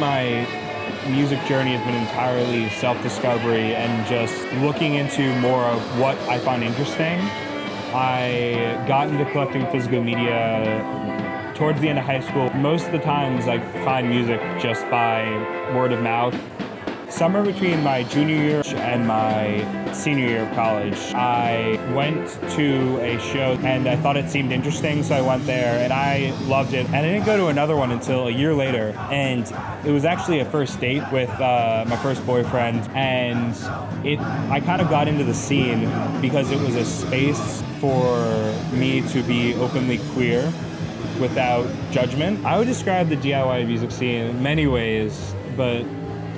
My music journey has been entirely self-discovery and just looking into more of what I find interesting. I got into collecting physical media towards the end of high school. Most of the times I find music just by word of mouth. Somewhere between my junior year and my senior year of college, I went to a show and I thought it seemed interesting, so I went there and I loved it. And I didn't go to another one until a year later, and it was actually a first date with my first boyfriend, and I kind of got into the scene because it was a space for me to be openly queer without judgment. I would describe the DIY music scene in many ways, but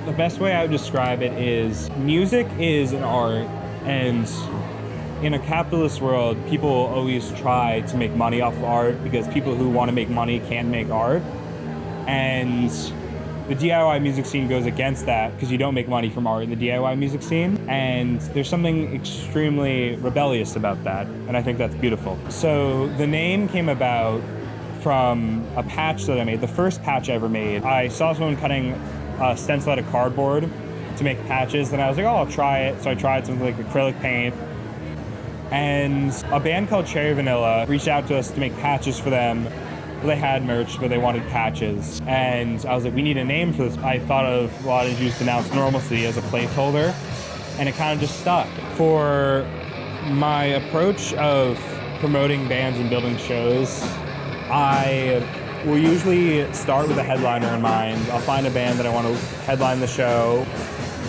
the best way I would describe it is music is an art, and in a capitalist world, people always try to make money off of art because people who want to make money can't make art. And the DIY music scene goes against that because you don't make money from art in the DIY music scene. And there's something extremely rebellious about that, and I think that's beautiful. So the name came about from a patch that I made, the first patch I ever made. I saw someone cutting a stencil out of cardboard to make patches, and I was like, oh, I'll try it. So I tried something like acrylic paint, and a band called Cherry Vanilla reached out to us to make patches for them. Well, they had merch, but they wanted patches, and I was like, we need a name for this. I thought of, well, I'd use Denounce Normalcy as a placeholder, and it kind of just stuck. For my approach of promoting bands and building shows, I will usually start with a headliner in mind. I'll find a band that I want to headline the show.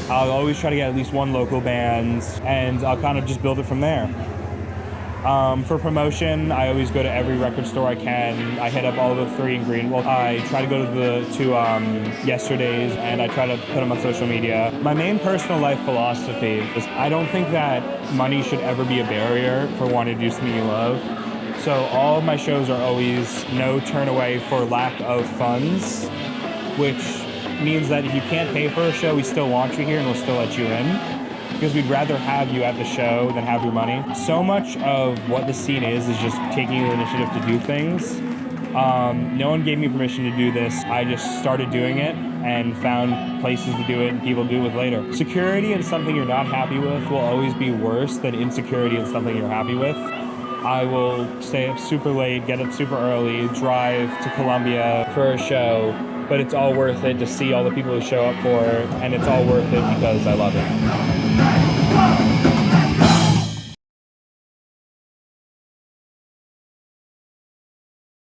I'll always try to get at least one local band, and I'll kind of just build it from there. For promotion, I always go to every record store I can. I hit up all the three in Greenville. I try to go to the two Yesterdays, and I try to put them on social media. My main personal life philosophy is I don't think that money should ever be a barrier for wanting to do something you love. So all of my shows are always no turn away for lack of funds, which means that if you can't pay for a show, we still want you here and we'll still let you in, because we'd rather have you at the show than have your money. So much of what the scene is just taking the initiative to do things. No one gave me permission to do this. I just started doing it and found places to do it and people to do it with later. Security in something you're not happy with will always be worse than insecurity in something you're happy with. I will stay up super late, get up super early, drive to Columbia for a show, but it's all worth it to see all the people who show up for it, and it's all worth it because I love it.